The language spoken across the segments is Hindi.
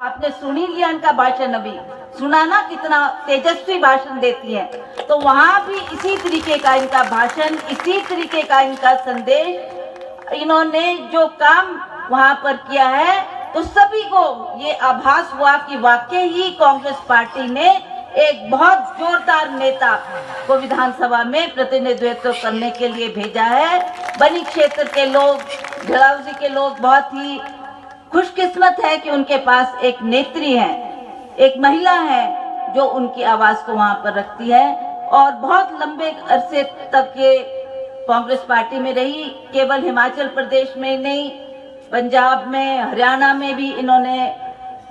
आपने सुनी लिया इनका भाषण, अभी सुना ना कितना तेजस्वी भाषण देती हैं। तो वहां भी इसी तरीके का इनका भाषण, इसी तरीके का इनका संदेश, इन्होंने जो काम वहां पर किया है, तो सभी को ये आभास हुआ कि वाकई ही कांग्रेस पार्टी ने एक बहुत जोरदार नेता को विधानसभा में प्रतिनिधित्व करने के लिए भेजा है। बनी क्षेत्र के लोग, ढलाउजी के लोग बहुत ही खुशकिस्मत है कि उनके पास एक नेत्री है, एक महिला है जो उनकी आवाज को वहां पर रखती है। और बहुत लंबे अरसे तक ये कांग्रेस पार्टी में रही, केवल हिमाचल प्रदेश में नहीं, पंजाब में, हरियाणा में भी इन्होंने,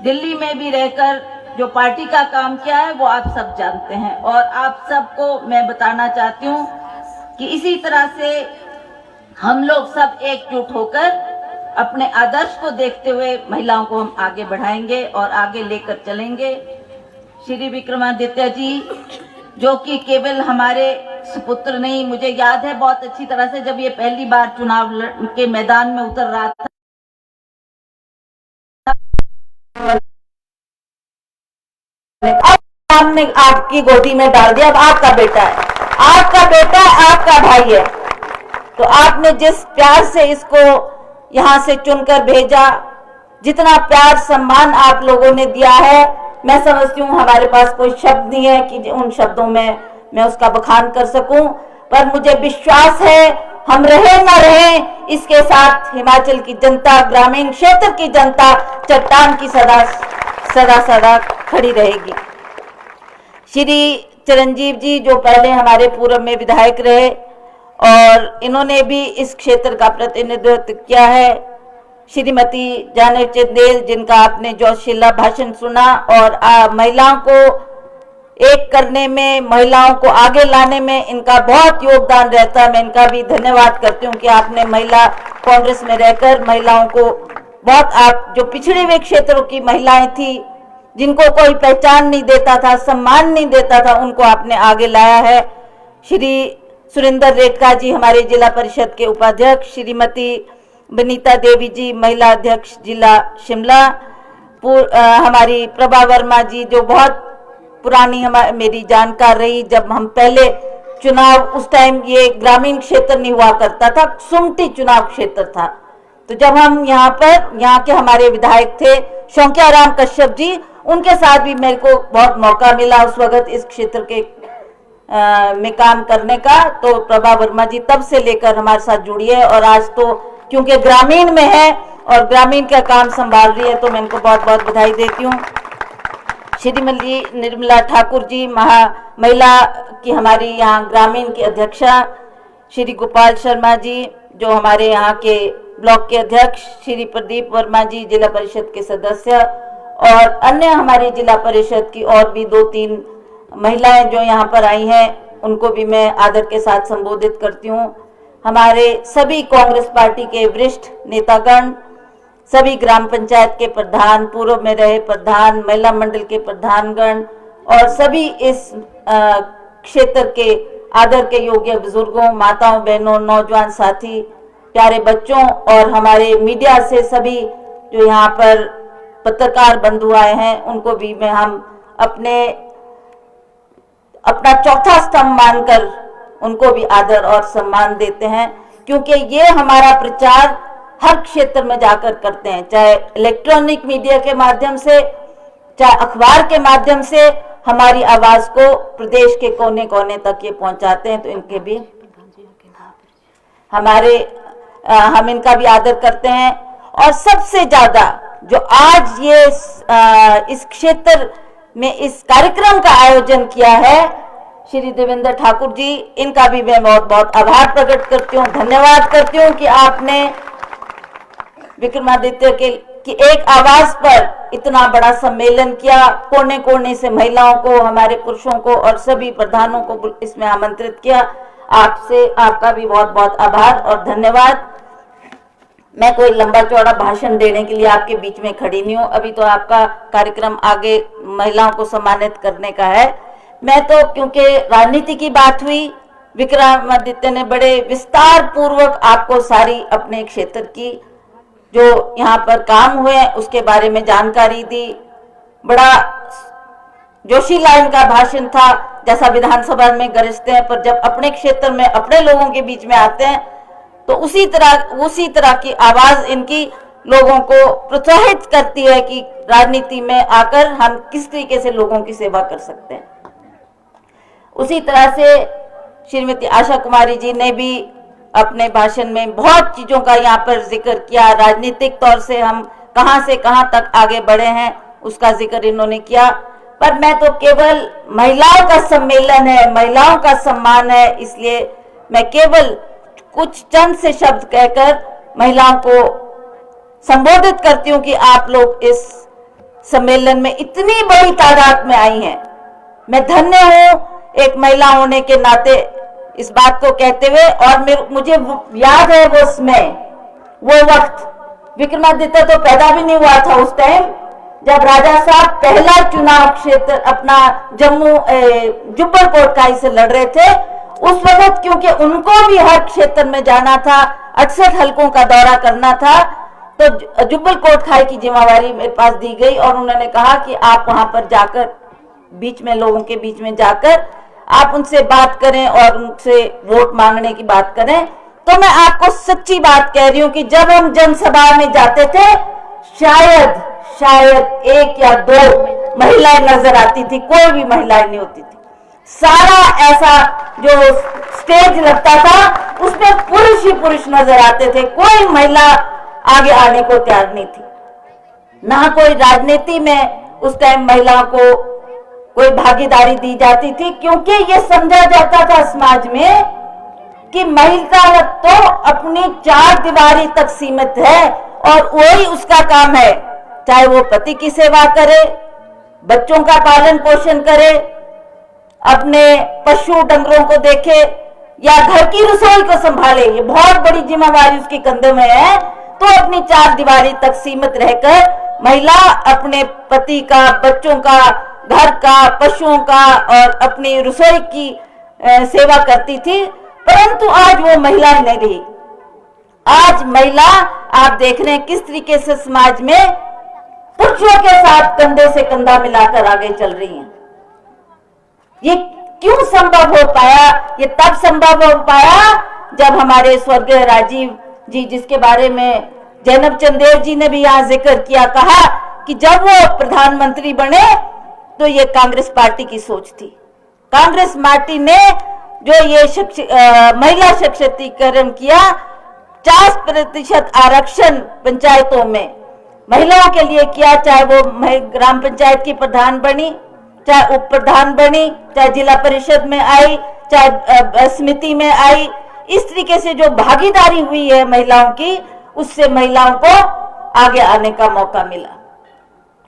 दिल्ली में भी रहकर जो पार्टी का काम किया है वो आप सब जानते हैं। और आप सबको मैं बताना चाहती हूँ कि इसी तरह से हम लोग सब एकजुट होकर अपने आदर्श को देखते हुए महिलाओं को हम आगे बढ़ाएंगे और आगे लेकर चलेंगे। श्री विक्रमादित्य जी जो कि केवल हमारे सुपुत्र नहीं, मुझे याद है बहुत अच्छी तरह से जब ये पहली बार चुनाव के मैदान में उतर रहा था, हमने आपकी गोदी में डाल दिया, अब आपका बेटा है, आपका बेटा, आपका भाई है। तो आपने जिस प्यार से इसको यहाँ से चुनकर भेजा, जितना प्यार सम्मान आप लोगों ने दिया है, मैं समझती हूँ हमारे पास कोई शब्द नहीं है कि उन शब्दों में मैं उसका बखान कर सकूं। पर मुझे विश्वास है हम रहे न रहे, इसके साथ हिमाचल की जनता, ग्रामीण क्षेत्र की जनता चट्टान की सदा सदा सदा खड़ी रहेगी। श्री चिरंजीव जी जो पहले हमारे पूर्व में विधायक रहे और इन्होंने भी इस क्षेत्र का प्रतिनिधित्व किया है। श्रीमती जाने चंदेल जिनका आपने जोशीला भाषण सुना और महिलाओं को एक करने में, महिलाओं को आगे लाने में इनका बहुत योगदान रहता है। मैं इनका भी धन्यवाद करती हूँ कि आपने महिला कांग्रेस में रहकर महिलाओं को बहुत, आप जो पिछड़े हुए क्षेत्रों की महिलाएं थी जिनको कोई पहचान नहीं देता था, सम्मान नहीं देता था, उनको आपने आगे लाया है। श्री सुरेंद्र रेखा जी हमारे जिला परिषद के उपाध्यक्ष, श्रीमती बनीता देवी जी महिला अध्यक्ष जिला शिमला, हमारी प्रभा वर्मा जी जो बहुत पुरानी मेरी जानकार रही, जब हम पहले चुनाव, उस टाइम ये ग्रामीण क्षेत्र नहीं हुआ करता था, सुमटी चुनाव क्षेत्र था। तो जब हम यहाँ के हमारे विधायक थे शौकियाराम कश्यप जी, उनके साथ भी मेरे को बहुत मौका मिला उस वक्त इस क्षेत्र के में काम करने का। तो प्रभा वर्मा जी तब से लेकर हमारे साथ जुड़ी है और आज तो क्योंकि ग्रामीण में है और ग्रामीण का काम संभाल रही है, तो मैं इनको बहुत बहुत बधाई देती हूँ। श्रीमती निर्मला ठाकुर जी महिला की हमारी यहाँ ग्रामीण की अध्यक्षा, श्री गोपाल शर्मा जी जो हमारे यहाँ के ब्लॉक के अध्यक्ष, श्री प्रदीप वर्मा जी जिला परिषद के सदस्य और अन्य हमारी जिला परिषद की और भी 2-3 महिलाएं जो यहाँ पर आई हैं, उनको भी मैं आदर के साथ संबोधित करती हूँ। हमारे सभी कांग्रेस पार्टी के वरिष्ठ नेतागण, सभी ग्राम पंचायत के प्रधान, पूर्व में रहे प्रधान, महिला मंडल के प्रधानगण और सभी इस क्षेत्र के आदर के योग्य बुजुर्गों, माताओं, बहनों, नौजवान साथी, प्यारे बच्चों और हमारे मीडिया से सभी जो यहाँ पर पत्रकार बंधु आए हैं, उनको भी मैं हम अपना चौथा स्तंभ मानकर उनको भी आदर और सम्मान देते हैं, क्योंकि ये हमारा प्रचार हर क्षेत्र में जाकर करते हैं, चाहे इलेक्ट्रॉनिक मीडिया के माध्यम से, चाहे अखबार के माध्यम से हमारी आवाज को प्रदेश के कोने कोने तक ये पहुंचाते हैं। तो इनके भी हम इनका भी आदर करते हैं। और सबसे ज्यादा जो आज ये इस क्षेत्र में इस कार्यक्रम का आयोजन किया है, श्री देवेंद्र ठाकुर जी, इनका भी मैं बहुत बहुत आभार प्रकट करती हूँ, धन्यवाद करती हूँ कि आपने विक्रमादित्य की एक आवाज पर इतना बड़ा सम्मेलन किया, कोने कोने से महिलाओं को, हमारे पुरुषों को और सभी प्रधानों को इसमें आमंत्रित किया। आपका भी बहुत बहुत आभार और धन्यवाद। मैं कोई लंबा चौड़ा भाषण देने के लिए आपके बीच में खड़ी नहीं हूँ, अभी तो आपका कार्यक्रम आगे महिलाओं को सम्मानित करने का है। मैं तो, क्योंकि राजनीति की बात हुई, विक्रमादित्य ने बड़े विस्तार पूर्वक आपको सारी अपने क्षेत्र की जो यहाँ पर काम हुए उसके बारे में जानकारी दी। बड़ा जोशीला इनका भाषण था, जैसा विधानसभा में गरजते हैं, पर जब अपने क्षेत्र में अपने लोगों के बीच में आते हैं तो उसी तरह की आवाज इनकी लोगों को प्रोत्साहित करती है कि राजनीति में आकर हम किस तरीके से लोगों की सेवा कर सकते हैं। उसी तरह से श्रीमती आशा कुमारी जी ने भी अपने भाषण में बहुत चीजों का यहाँ पर जिक्र किया। राजनीतिक तौर से हम कहां से कहां तक आगे बढ़े हैं उसका जिक्र इन्होंने किया। पर मैं तो केवल महिलाओं का सम्मेलन है, महिलाओं का सम्मान है, इसलिए मैं केवल कुछ चंद से शब्द कहकर महिलाओं को संबोधित करती हूँ कि आप लोग इस सम्मेलन में इतनी बड़ी तादाद में आई हैं। मैं धन्य हूँ एक महिला होने के नाते इस बात को कहते हुए। और मुझे याद है वो वक्त विक्रमादित्य तो पैदा भी नहीं हुआ था उस टाइम, जब राजा साहब पहला चुनाव क्षेत्र अपना जुब्बल कोटखाई से लड़ रहे थे। उस वक्त क्योंकि उनको भी हर क्षेत्र में जाना था, 68 हलकों का दौरा करना था, तो जुब्बल कोटखाई की जिम्मेवारी मेरे पास दी गई और उन्होंने कहा कि आप वहां पर जाकर बीच में लोगों के बीच में जाकर आप उनसे बात करें और उनसे वोट मांगने की बात करें। तो मैं आपको सच्ची बात कह रही हूं कि जब हम जनसभा में जाते थे शायद 1 या 2 महिलाएं नजर आती थी, कोई भी महिलाएं नहीं होती थी। सारा ऐसा जो स्टेज लगता था उसमें पुरुष ही पुरुष नजर आते थे, कोई महिला आगे आने को तैयार नहीं थी। ना कोई राजनीति में उस टाइम महिलाओं को कोई भागीदारी दी जाती थी, क्योंकि ये समझा जाता था समाज में कि महिला तो अपनी 4 दीवारी तक सीमित है और वही उसका काम है, चाहे वो पति की सेवा करे, बच्चों का पालन पोषण करे, अपने पशु डंगरों को देखे या घर की रसोई को संभाले। ये बहुत बड़ी जिम्मेवारी उसके कंधे में है। तो अपनी 4 दीवारी तक सीमित रहकर महिला अपने पति का, बच्चों का, घर का, पशुओं का और अपनी रसोई की सेवा करती थी। परंतु आज वो महिला नहीं रही। आज महिला आप देख रहे हैं किस तरीके से समाज में पुरुषों के साथ कंधे से कंधा मिलाकर आगे चल रही हैं। ये क्यों संभव हो पाया? ये तब संभव हो पाया जब हमारे स्वर्गीय राजीव जी, जिसके बारे में जैनब चंदेल जी ने भी यहाँ जिक्र किया, कहा कि जब वो प्रधानमंत्री बने तो ये कांग्रेस पार्टी की सोच थी। कांग्रेस पार्टी ने जो ये महिला सशक्तिकरण किया, 50% आरक्षण पंचायतों में महिलाओं के लिए किया, चाहे वो ग्राम पंचायत की प्रधान बनी, चाहे उप प्रधान बनी, चाहे जिला परिषद में आई, चाहे समिति में आई। इस तरीके से जो भागीदारी हुई है महिलाओं की, उससे महिलाओं को आगे आने का मौका मिला।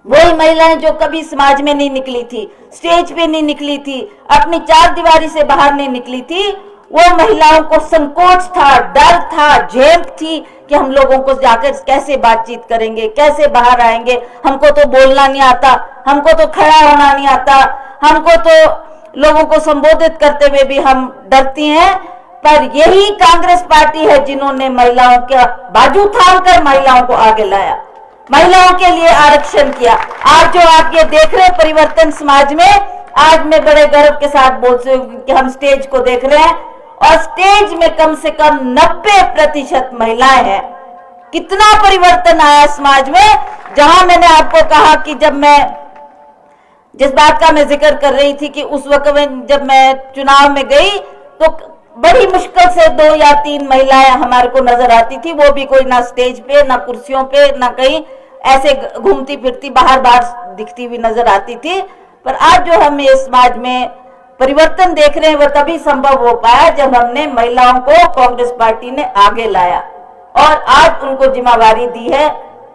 वही महिलाएं जो कभी समाज में नहीं निकली थी, स्टेज पे नहीं निकली थी, अपनी 4 दीवारी से बाहर नहीं निकली थी, वो महिलाओं को संकोच था, डर था, झेप थी कि हम लोगों को जाकर कैसे बातचीत करेंगे, कैसे बाहर आएंगे, हमको तो बोलना नहीं आता, हमको तो खड़ा होना नहीं आता, हमको तो लोगों को संबोधित करते हुए भी हम डरती हैं। पर यही कांग्रेस पार्टी है जिन्होंने महिलाओं का बाजू थामकर महिलाओं को आगे लाया, महिलाओं के लिए आरक्षण किया। आज जो आप ये देख रहे हैं परिवर्तन समाज में, आज मैं बड़े गर्व के साथ बोलती हूँ कि हम स्टेज को देख रहे हैं और स्टेज में कम से कम 90% महिलाएं हैं। कितना परिवर्तन आया समाज में। जहां मैंने आपको कहा कि जब मैं जिस बात का मैं जिक्र कर रही थी कि उस वक्त में जब मैं चुनाव में गई तो बड़ी मुश्किल से 2 या 3 महिलाएं हमारे को नजर आती थी, वो भी कोई ना स्टेज पे, ना कुर्सियों पे, ना कहीं ऐसे घूमती फिरती बाहर बाहर दिखती हुई नजर आती थी। पर आज जो हम ये समाज में परिवर्तन देख रहे हैं वो तभी संभव हो पाया जब हमने महिलाओं को कांग्रेस पार्टी ने आगे लाया और आज उनको जिम्मेवारी दी है,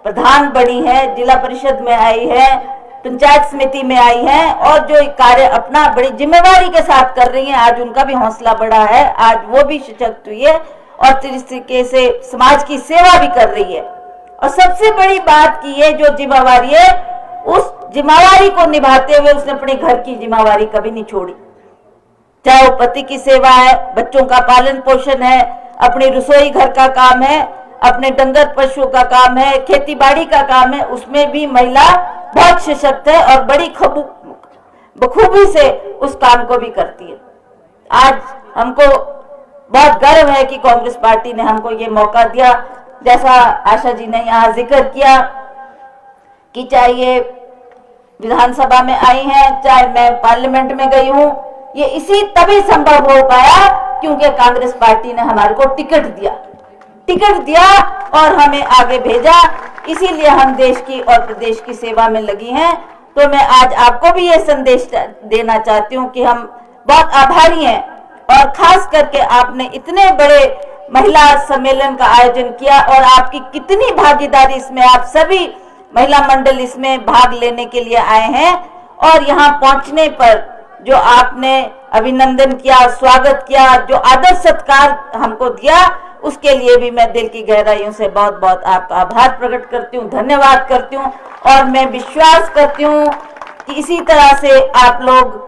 प्रधान बनी है, जिला परिषद में आई है, पंचायत समिति में आई है और जो कार्य अपना बड़ी जिम्मेवारी के साथ कर रही हैं। आज उनका भी हौसला बढ़ा है, आज वो भी सशक्त हुई है और इस तरीके से समाज की सेवा भी कर रही है। और सबसे बड़ी बात की ये जो जिम्मेवारी है, उस जिम्मेवारी को निभाते हुए उसने अपने घर की जिम्मेवारी कभी नहीं छोड़ी, चाहे वो पति की सेवा है, बच्चों का पालन पोषण है, अपनी रसोई घर का काम है, अपने डंगर पशुओं का काम है, खेती बाड़ी का काम है, उसमें भी महिला बहुत सशक्त है और बड़ी बखूबी से उस काम को भी करती है। आज हमको बहुत गर्व है कि कांग्रेस पार्टी ने हमको ये मौका दिया। जैसा आशा जी ने यहाँ जिक्र किया कि चाहे ये विधानसभा में आई हैं, चाहे मैं पार्लियामेंट में गई हूँ, ये इसी तभी संभव हो पाया क्योंकि कांग्रेस पार्टी ने हमारे को टिकट दिया और हमें आगे भेजा। इसीलिए हम देश की और प्रदेश की सेवा में लगी हैं। तो मैं आज आपको भी ये संदेश देना चाहती हूँ कि हम बहुत आभारी हैं और खास करके आपने इतने बड़े महिला सम्मेलन का आयोजन किया और आपकी कितनी भागीदारी इसमें, आप सभी महिला मंडल इसमें भाग लेने के लिए आए हैं और यहाँ पहुंचने पर जो आपने अभिनंदन किया, स्वागत किया, जो आदर सत्कार हमको दिया, उसके लिए भी मैं दिल की गहराइयों से बहुत बहुत आपका आभार प्रकट करती हूँ, धन्यवाद करती हूँ। और मैं विश्वास करती हूँ कि इसी तरह से आप लोग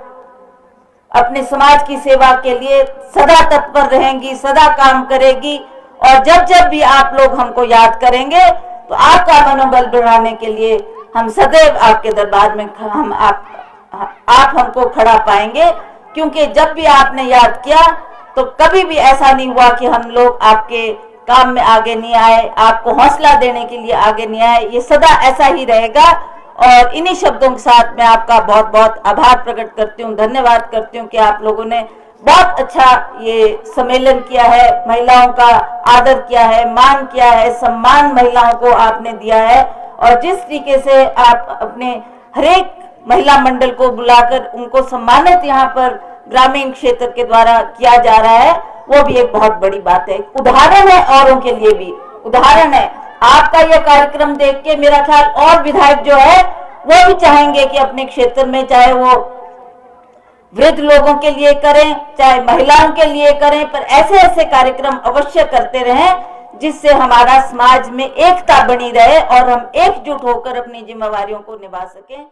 अपने समाज की सेवा के लिए सदा तत्पर रहेंगी, सदा काम करेगी और जब जब भी आप लोग हमको याद करेंगे तो आपका मनोबल बढ़ाने के लिए हम सदैव आपके दरबार में आप हमको खड़ा पाएंगे। क्योंकि जब भी आपने याद किया तो कभी भी ऐसा नहीं हुआ कि हम लोग आपके काम में आगे नहीं आए, आपको हौसला देने के लिए आगे नहीं आए। ये सदा ऐसा ही रहेगा। और इन्हीं शब्दों के साथ मैं आपका बहुत बहुत आभार प्रकट करती हूँ, धन्यवाद करती हूँ कि आप लोगों ने बहुत अच्छा ये सम्मेलन किया है, महिलाओं का आदर किया है, मान किया है, सम्मान महिलाओं को आपने दिया है। और जिस तरीके से आप अपने हरेक महिला मंडल को बुलाकर उनको सम्मानित यहाँ पर ग्रामीण क्षेत्र के द्वारा किया जा रहा है, वो भी एक बहुत बड़ी बात है, उदाहरण है, औरों के लिए भी उदाहरण है। आपका यह कार्यक्रम देख के मेरा ख्याल और विधायक जो है वो भी चाहेंगे कि अपने क्षेत्र में, चाहे वो वृद्ध लोगों के लिए करें, चाहे महिलाओं के लिए करें, पर ऐसे ऐसे कार्यक्रम अवश्य करते रहें जिससे हमारा समाज में एकता बनी रहे और हम एकजुट होकर अपनी जिम्मेवारियों को निभा सकें।